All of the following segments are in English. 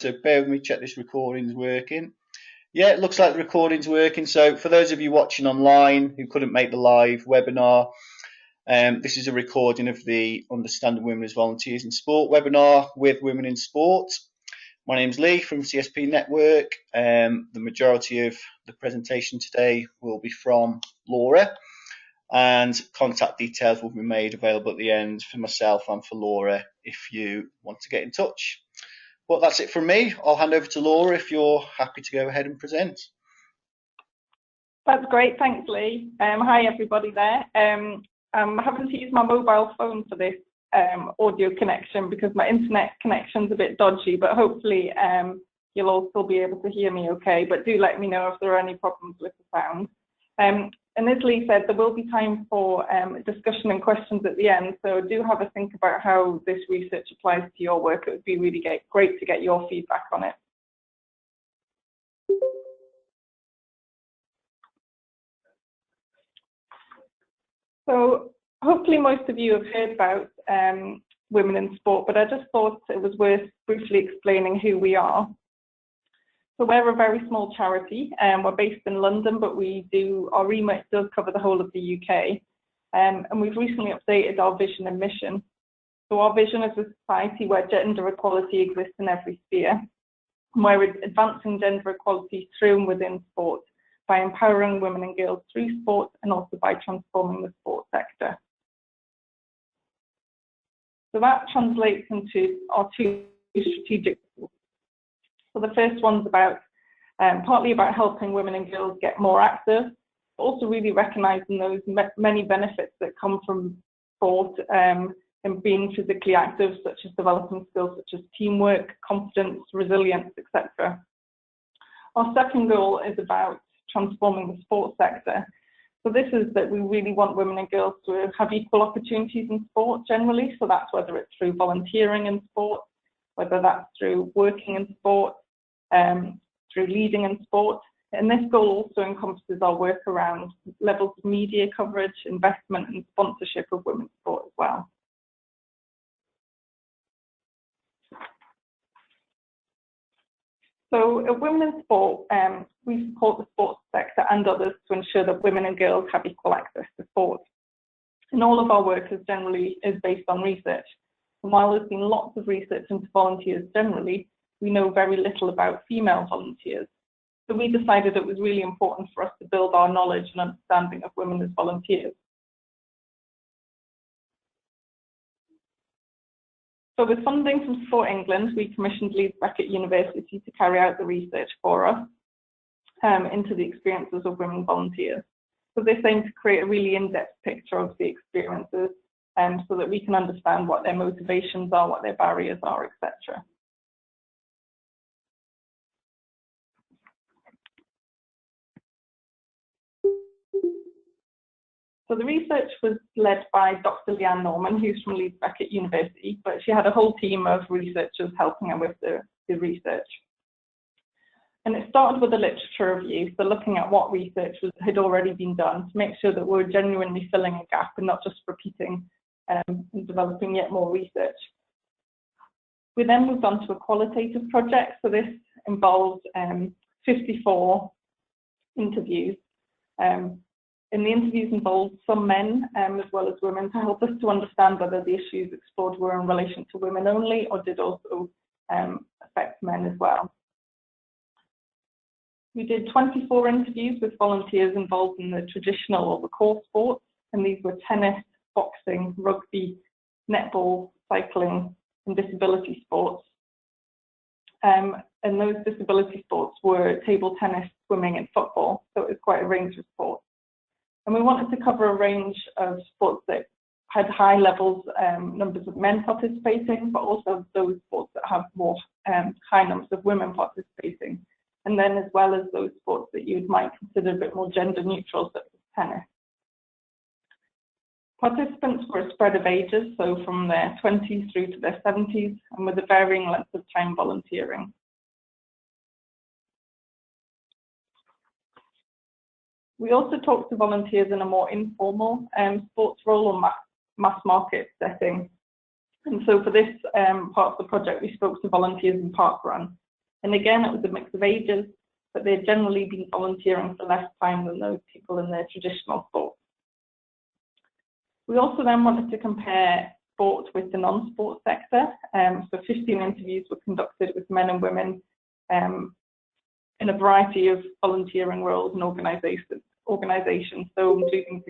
So bear with me, check this recording's working. Yeah, it looks like the recording's working. So for those of you watching online who couldn't make the live webinar, this is a recording of the Understanding Women as Volunteers in Sport webinar with Women in Sport. My name's Lee from CSP Network. The majority of the presentation today will be from Laura, and contact details will be made available at the end for myself and for Laura if you want to get in touch. Well, that's it from me. I'll hand over to Laura if you're happy to go ahead and present. That's great, thanks Lee. Hi everybody there. I'm having to use my mobile phone for this audio connection because my internet connection's a bit dodgy, but hopefully you'll all still be able to hear me okay, but do let me know if there are any problems with the sound. And as Lee said, there will be time for discussion and questions at the end, so do have a think about how this research applies to your work. It would be really great to get your feedback on it. So hopefully most of you have heard about Women in Sport, but I just thought it was worth briefly explaining who we are. So we're a very small charity. We're based in London, but our remit does cover the whole of the UK. And we've recently updated our vision and mission. So our vision is a society where gender equality exists in every sphere. And we're advancing gender equality through and within sport by empowering women and girls through sport and also by transforming the sport sector. So that translates into our two strategic goals. So the first one's about partly about helping women and girls get more active, but also really recognising those many benefits that come from sport and being physically active, such as developing skills such as teamwork, confidence, resilience, etc. Our second goal is about transforming the sports sector. So this is that we really want women and girls to have equal opportunities in sport generally. So that's whether it's through volunteering in sport, whether that's through working in sport, through leading in sport. And this goal also encompasses our work around levels of media coverage, investment and sponsorship of women's sport as well. So at Women in Sport, we support the sports sector and others to ensure that women and girls have equal access to sport. And all of our work is based on research. And while there's been lots of research into volunteers generally, we know very little about female volunteers. So we decided it was really important for us to build our knowledge and understanding of women as volunteers. So with funding from Sport England, we commissioned Leeds Beckett University to carry out the research for us into the experiences of women volunteers. So this aimed to create a really in-depth picture of the experiences so that we can understand what their motivations are, what their barriers are, etc. So the research was led by Dr. Leanne Norman, who's from Leeds Beckett University, but she had a whole team of researchers helping her with the research. And it started with a literature review, so looking at what research had already been done to make sure that we're genuinely filling a gap and not just repeating and developing yet more research. We then moved on to a qualitative project, so this involved 54 interviews. And the interviews involved some men as well as women to help us to understand whether the issues explored were in relation to women only or did also affect men as well. We did 24 interviews with volunteers involved in the traditional or the core sports, and these were tennis, boxing, rugby, netball, cycling, and disability sports. And those disability sports were table tennis, swimming, and football, so it was quite a range of sports. And we wanted to cover a range of sports that had high levels, numbers of men participating, but also those sports that have more high numbers of women participating. And then as well as those sports that you might consider a bit more gender neutral, such as tennis. Participants were a spread of ages, so from their 20s through to their 70s, and with a varying length of time volunteering. We also talked to volunteers in a more informal sports role or mass market setting. And so for this part of the project, we spoke to volunteers in parkrun. And again, it was a mix of ages, but they'd generally been volunteering for less time than those people in their traditional sports. We also then wanted to compare sport with the non-sport sector. So 15 interviews were conducted with men and women in a variety of volunteering roles and organisations, so including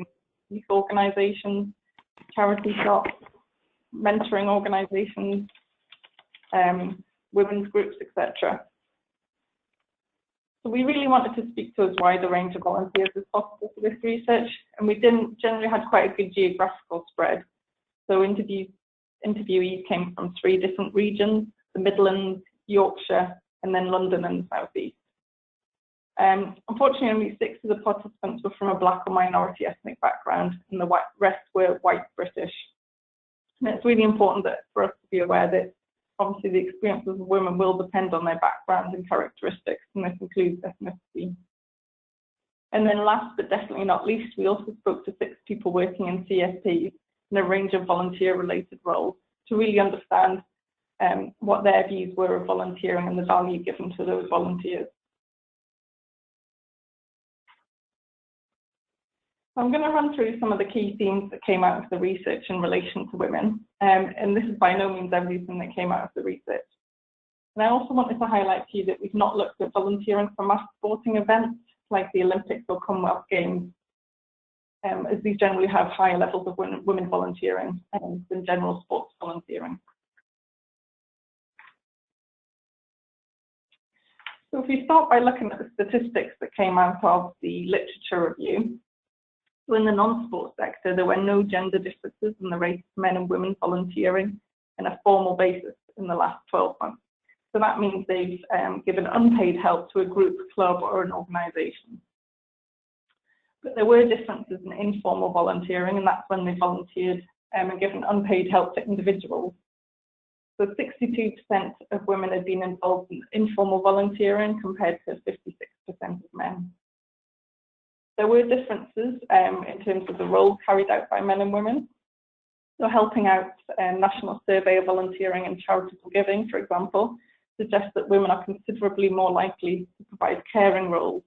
youth organisations, charity shops, mentoring organisations, women's groups, etc. So we really wanted to speak to as wide a range of volunteers as possible for this research, and we generally had quite a good geographical spread. So interviewees came from 3 different regions: the Midlands, Yorkshire, and then London and the South East. Unfortunately, only 6 of the participants were from a Black or minority ethnic background, and the rest were white British. And it's really important for us to be aware that obviously the experiences of women will depend on their background and characteristics, and this includes ethnicity. And then last but definitely not least, we also spoke to 6 people working in CSPs in a range of volunteer-related roles to really understand what their views were of volunteering and the value given to those volunteers. I'm going to run through some of the key themes that came out of the research in relation to women, and this is by no means everything that came out of the research. And I also wanted to highlight to you that we've not looked at volunteering for mass sporting events like the Olympics or Commonwealth Games, as these generally have higher levels of women volunteering than general sports volunteering. So if we start by looking at the statistics that came out of the literature review, so in the non-sport sector, there were no gender differences in the rate of men and women volunteering on a formal basis in the last 12 months. So that means they've given unpaid help to a group, club, or an organisation. But there were differences in informal volunteering, and that's when they volunteered and given unpaid help to individuals. So 62% of women had been involved in informal volunteering compared to 56% of men. There were differences in terms of the role carried out by men and women. So helping out National Survey of Volunteering and Charitable Giving, for example, suggests that women are considerably more likely to provide caring roles,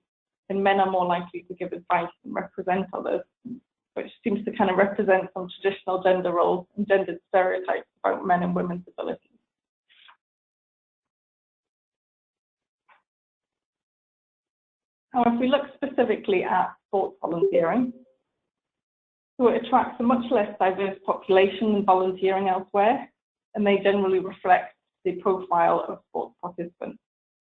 and men are more likely to give advice and represent others, which seems to kind of represent some traditional gender roles and gendered stereotypes about men and women's abilities. Now, if we look specifically at sports volunteering, so it attracts a much less diverse population than volunteering elsewhere, and they generally reflect the profile of sports participants.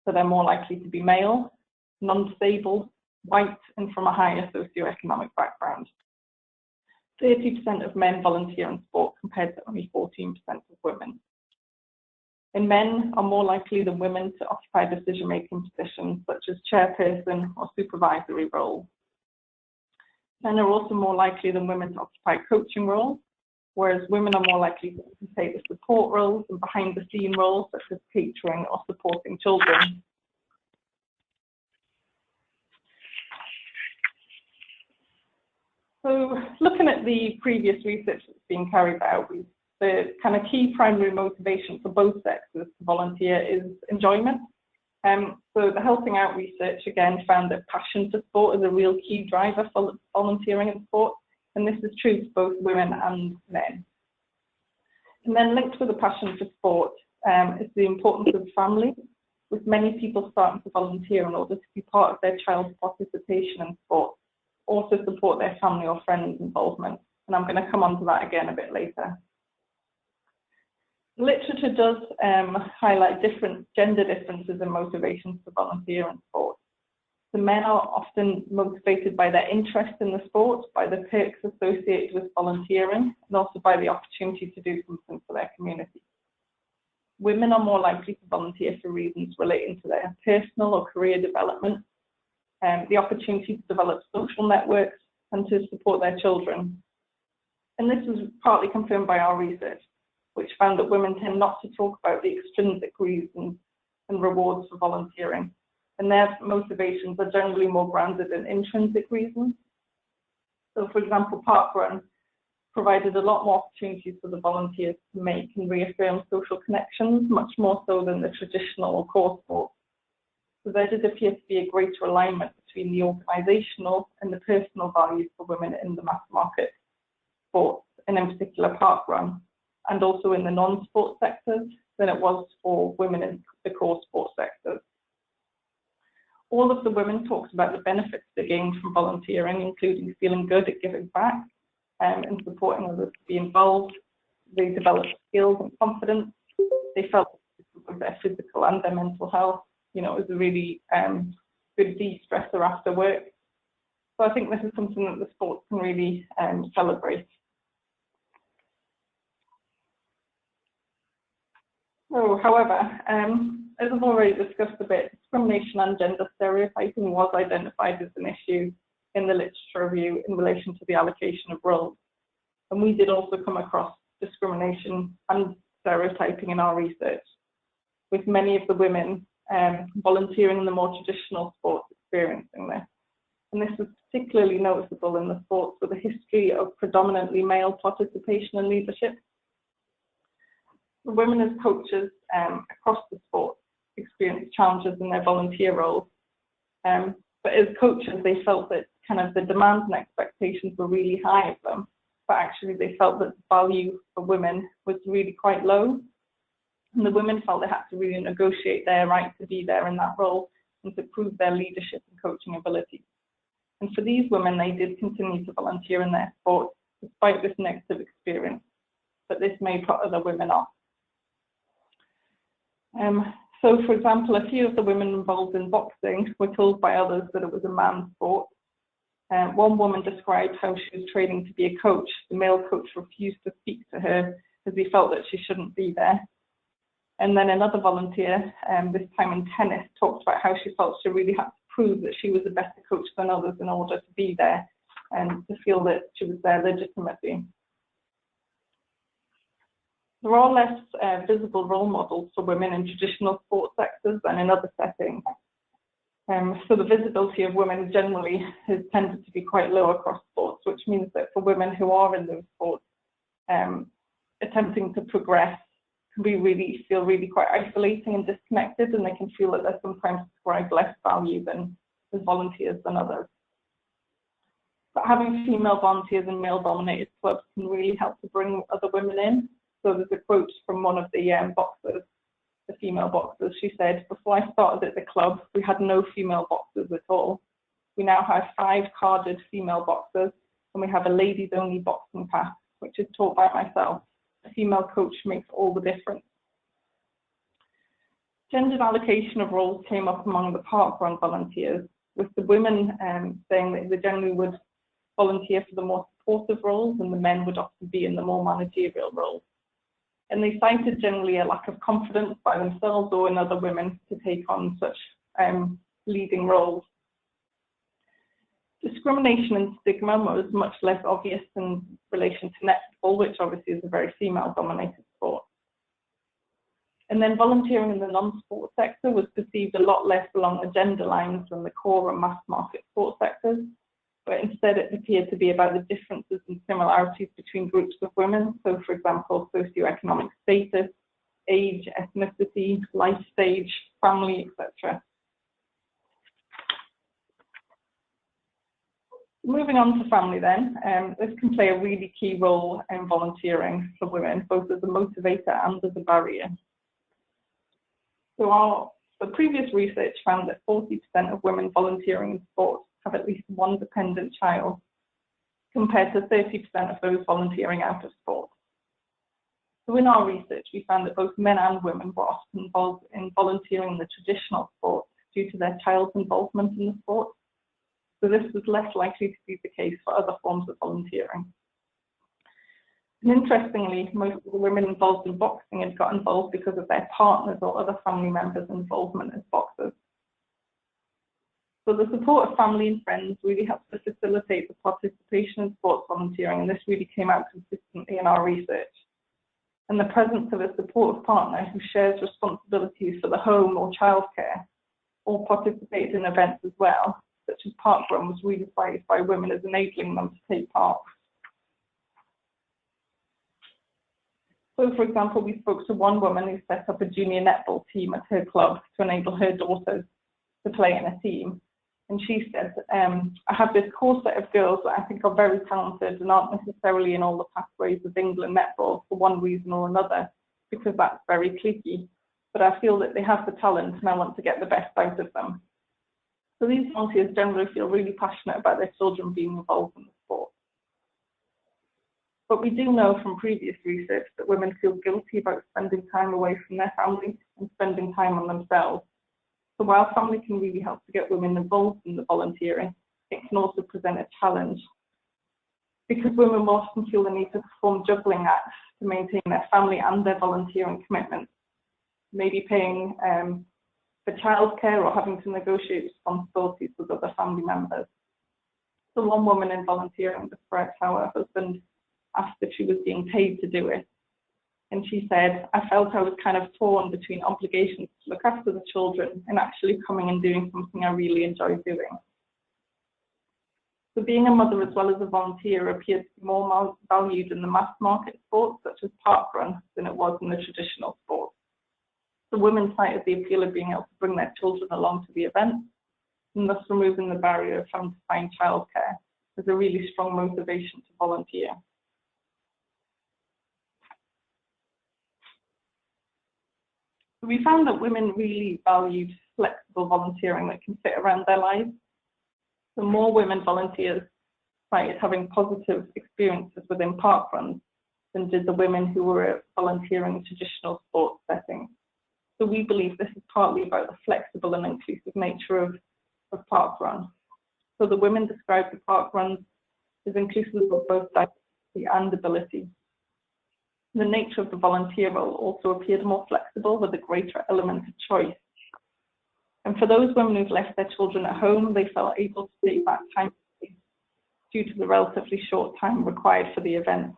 So they're more likely to be male, non-disabled, white, and from a higher socioeconomic background. 30% of men volunteer in sport compared to only 14% of women. And men are more likely than women to occupy decision-making positions such as chairperson or supervisory roles. Men are also more likely than women to occupy coaching roles, whereas women are more likely to take the support roles and behind-the-scene roles such as catering or supporting children. So looking at the previous research that's been carried out, the kind of key primary motivation for both sexes to volunteer is enjoyment. So the helping out research again found that passion for sport is a real key driver for volunteering in sport, and this is true to both women and men. And then linked with the passion for sport is the importance of family, with many people starting to volunteer in order to be part of their child's participation in sport, also support their family or friends' involvement. And I'm going to come on to that again a bit later. Literature does highlight different gender differences in motivations to volunteer in sport. The men are often motivated by their interest in the sport, by the perks associated with volunteering, and also by the opportunity to do something for their community. Women are more likely to volunteer for reasons relating to their personal or career development, the opportunity to develop social networks, and to support their children. And this was partly confirmed by our research, which found that women tend not to talk about the extrinsic reasons and rewards for volunteering, and their motivations are generally more grounded in intrinsic reasons. So, for example, Parkrun provided a lot more opportunities for the volunteers to make and reaffirm social connections, much more so than the traditional or core sports So there did appear to be a greater alignment between the organisational and the personal values for women in the mass market sports, and in particular parkrun, and also in the non-sport sectors than it was for women in the core sports sectors. All of the women talked about the benefits they gained from volunteering, including feeling good at giving back and supporting others to be involved. They developed skills and confidence. They felt of their physical and their mental health. You know, it was a really good de-stressor after work. So I think this is something that the sports can really celebrate. So, however, as I've already discussed a bit, discrimination and gender stereotyping was identified as an issue in the literature review in relation to the allocation of roles. And we did also come across discrimination and stereotyping in our research, with many of the women volunteering in the more traditional sports experiencing this. And this was particularly noticeable in the sports with a history of predominantly male participation and leadership. The women as coaches across the sport experienced challenges in their volunteer roles. But as coaches, they felt that kind of the demands and expectations were really high of them, but actually they felt that the value for women was really quite low. And the women felt they had to really negotiate their right to be there in that role and to prove their leadership and coaching ability. And for these women, they did continue to volunteer in their sport despite this negative experience, but this may put other women off. So, for example, a few of the women involved in boxing were told by others that it was a man's sport. One woman described how she was training to be a coach. The male coach refused to speak to her as he felt that she shouldn't be there. And then another volunteer, this time in tennis, talked about how she felt she really had to prove that she was a better coach than others in order to be there and to feel that she was there legitimately. There are less visible role models for women in traditional sports sectors than in other settings. So the visibility of women generally has tended to be quite low across sports, which means that for women who are in those sports, attempting to progress can be feel really quite isolating and disconnected, and they can feel that they're sometimes ascribed less value than as volunteers than others. But having female volunteers in male-dominated clubs can really help to bring other women in. So there's a quote from one of the boxers, the female boxers. She said, "Before I started at the club, we had no female boxers at all. We now have 5 carded female boxers, and we have a ladies-only boxing pass, which is taught by myself. A female coach makes all the difference." Gendered allocation of roles came up among the parkrun volunteers, with the women saying that they generally would volunteer for the more supportive roles, and the men would often be in the more managerial roles. And they cited generally a lack of confidence by themselves or in other women to take on such leading roles. Discrimination and stigma was much less obvious in relation to netball, which obviously is a very female-dominated sport. And then volunteering in the non-sport sector was perceived a lot less along the gender lines than the core and mass market sports sectors, but instead it appeared to be about the differences and similarities between groups of women. So, for example, socioeconomic status, age, ethnicity, life stage, family, etc. Moving on to family then, this can play a really key role in volunteering for women, both as a motivator and as a barrier. So the previous research found that 40% of women volunteering in sports have at least one dependent child, compared to 30% of those volunteering out of sport. So in our research, we found that both men and women were often involved in volunteering in the traditional sport due to their child's involvement in the sport. So this was less likely to be the case for other forms of volunteering. And interestingly, most of the women involved in boxing had got involved because of their partners or other family members' involvement as boxers. So the support of family and friends really helps to facilitate the participation in sports volunteering, and this really came out consistently in our research. And the presence of a supportive partner who shares responsibilities for the home or childcare or participates in events as well, such as parkrun, was really prized by women as enabling them to take part. So, for example, we spoke to one woman who set up a junior netball team at her club to enable her daughters to play in a team. And she said, I have this core set of girls that I think are very talented and aren't necessarily in all the pathways of England netball for one reason or another, because that's very cliquey. But I feel that they have the talent and I want to get the best out of them. So these volunteers generally feel really passionate about their children being involved in the sport. But we do know from previous research that women feel guilty about spending time away from their families and spending time on themselves. So while family can really help to get women involved in the volunteering, it can also present a challenge, because women often feel the need to perform juggling acts to maintain their family and their volunteering commitments, maybe paying for childcare or having to negotiate responsibilities with other family members. So one woman in volunteering described how her husband asked if she was being paid to do it. And she said, I felt I was kind of torn between obligations to look after the children and actually coming and doing something I really enjoy doing. So being a mother as well as a volunteer appears to be more valued in the mass market sports such as parkrun than it was in the traditional sports. The women cited the appeal of being able to bring their children along to the event, and thus removing the barrier of having to find childcare as a really strong motivation to volunteer. We found that women really valued flexible volunteering that can fit around their lives. The more women volunteers cited having positive experiences within parkruns than did the women who were volunteering in traditional sports settings. So we believe this is partly about the flexible and inclusive nature of parkrun. So the women described the parkruns as inclusive of both diversity and ability. The nature of the volunteer role also appeared more flexible with a greater element of choice. And for those women who've left their children at home, they felt able to take that time due to the relatively short time required for the event.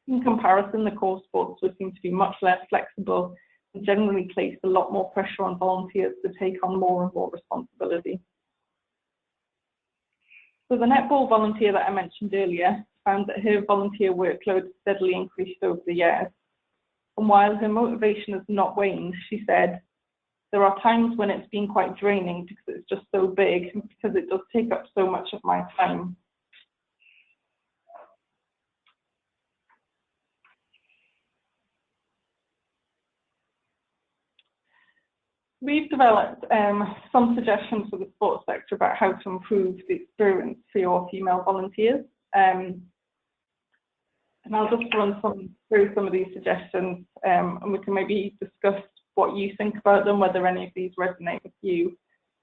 In comparison, the core sports would seem to be much less flexible and generally placed a lot more pressure on volunteers to take on more and more responsibility. So the netball volunteer that I mentioned earlier found that her volunteer workload steadily increased over the years. And while her motivation has not waned, she said, there are times when it's been quite draining because it's just so big and because it does take up so much of my time. We've developed some suggestions for the sports sector about how to improve the experience for your female volunteers. And I'll just run through some of these suggestions, and we can maybe discuss what you think about them, whether any of these resonate with you.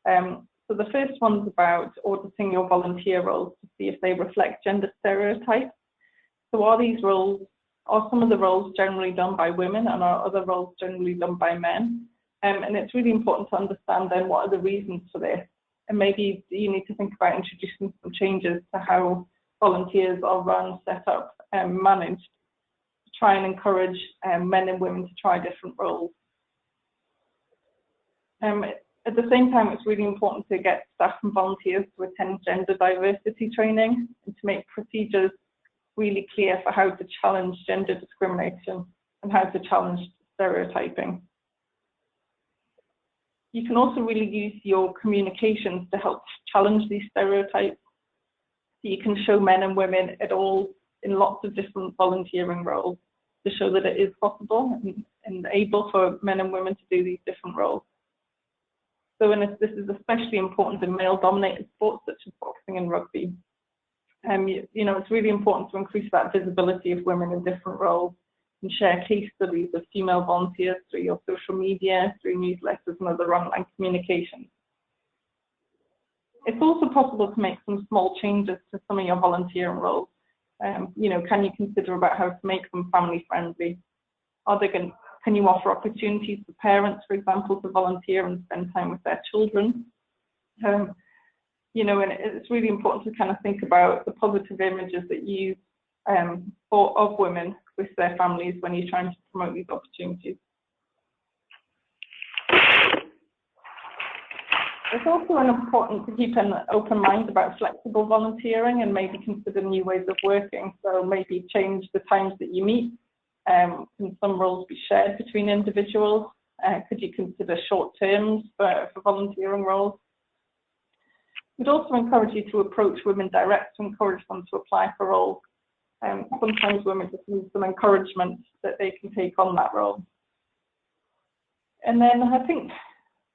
So the first one's about auditing your volunteer roles to see if they reflect gender stereotypes. So are some of the roles generally done by women, and are other roles generally done by men? And it's really important to understand then what are the reasons for this. And maybe you need to think about introducing some changes to how volunteers are run, set up, and managed to try and encourage men and women to try different roles. At the same time, it's really important to get staff and volunteers to attend gender diversity training and to make procedures really clear for how to challenge gender discrimination and how to challenge stereotyping. You can also really use your communications to help challenge these stereotypes. So you can show men and women in lots of different volunteering roles to show that it is possible and able for men and women to do these different roles. So this is especially important in male-dominated sports such as boxing and rugby. It's really important to increase that visibility of women in different roles and share case studies of female volunteers through your social media, through newsletters and other online communications. It's also possible to make some small changes to some of your volunteering roles. Can you consider about how to make them family friendly? Can you offer opportunities for parents, for example, to volunteer and spend time with their children? And it's really important to kind of think about the positive images that you of women with their families when you're trying to promote these opportunities. It's also important to keep an open mind about flexible volunteering and maybe consider new ways of working. So maybe change the times that you meet. Can some roles be shared between individuals? Could you consider short terms for volunteering roles? We'd also encourage you to approach women direct to encourage them to apply for roles. Sometimes women just need some encouragement that they can take on that role. And then I think,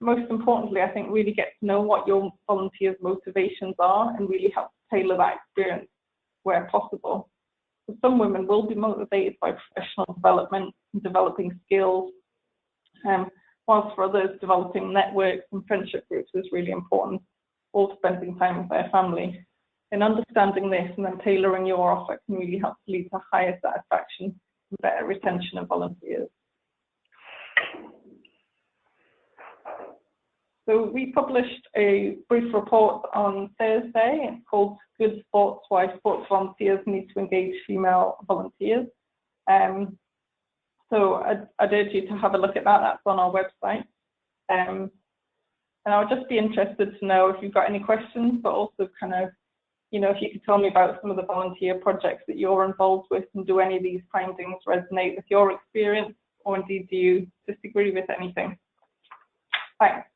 most importantly, I think really get to know what your volunteers' motivations are and really help tailor that experience where possible. So some women will be motivated by professional development and developing skills, whilst for others, developing networks and friendship groups is really important, or spending time with their family. And understanding this and then tailoring your offer can really help to lead to higher satisfaction and better retention of volunteers. So we published a brief report on Thursday. It's called Good Sports, Why Sports Volunteers Need to Engage Female Volunteers. So I'd urge you to have a look at that. That's on our website. And I would just be interested to know if you've got any questions, but also kind of, you know, if you could tell me about some of the volunteer projects that you're involved with, and do any of these findings resonate with your experience, or indeed do you disagree with anything? Thanks.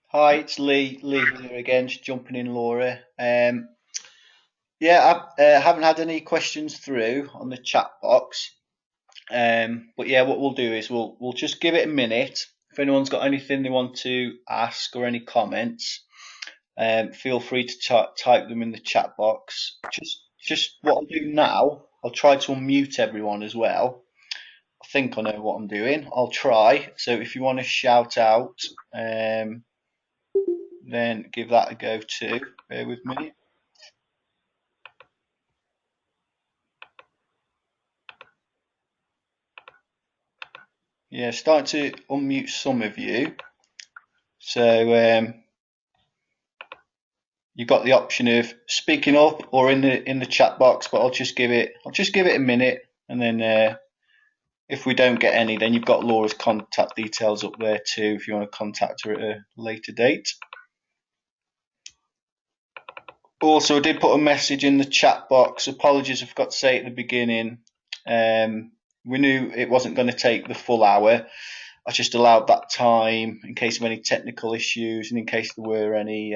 Hi, it's Lee here again, just jumping in, Laura. Yeah, I haven't had any questions through on the chat box. But yeah, what we'll do is we'll just give it a minute. If anyone's got anything they want to ask or any comments, feel free to type them in the chat box. Just what I'll do now, I'll try to unmute everyone as well. I think I know what I'm doing. I'll try. So if you want to shout out, then give that a go too. Bear with me. Yeah, starting to unmute some of you. So you've got the option of speaking up or in the chat box, but I'll just give it a minute, and then if we don't get any, then you've got Laura's contact details up there too if you want to contact her at a later date. Also, I did put a message in the chat box. Apologies, I forgot to say at the beginning. We knew it wasn't going to take the full hour. I just allowed that time in case of any technical issues and in case there were any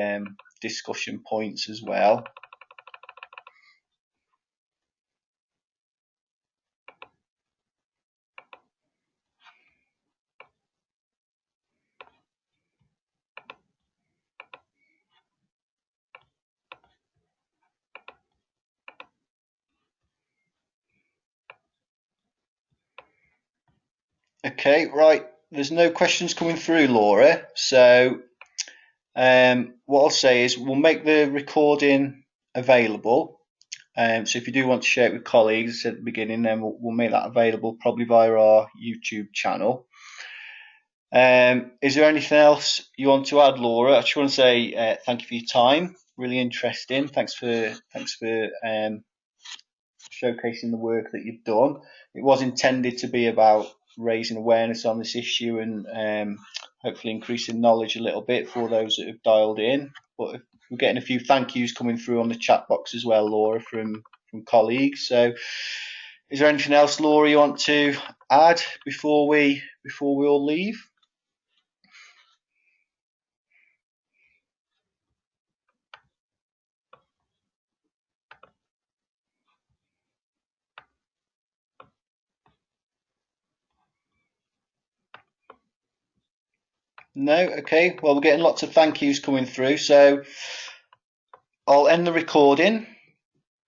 discussion points as well. Okay, right. There's no questions coming through, Laura. So what I'll say is we'll make the recording available. So if you do want to share it with colleagues at the beginning, then we'll make that available probably via our YouTube channel. Is there anything else you want to add, Laura? I just want to say thank you for your time. Really interesting. Thanks for showcasing the work that you've done. It was intended to be about raising awareness on this issue and hopefully increasing knowledge a little bit for those that have dialed in. But we're getting a few thank yous coming through on the chat box as well, Laura, from colleagues. So is there anything else, Laura, you want to add before we all leave? No? Okay. Well, we're getting lots of thank yous coming through. So I'll end the recording.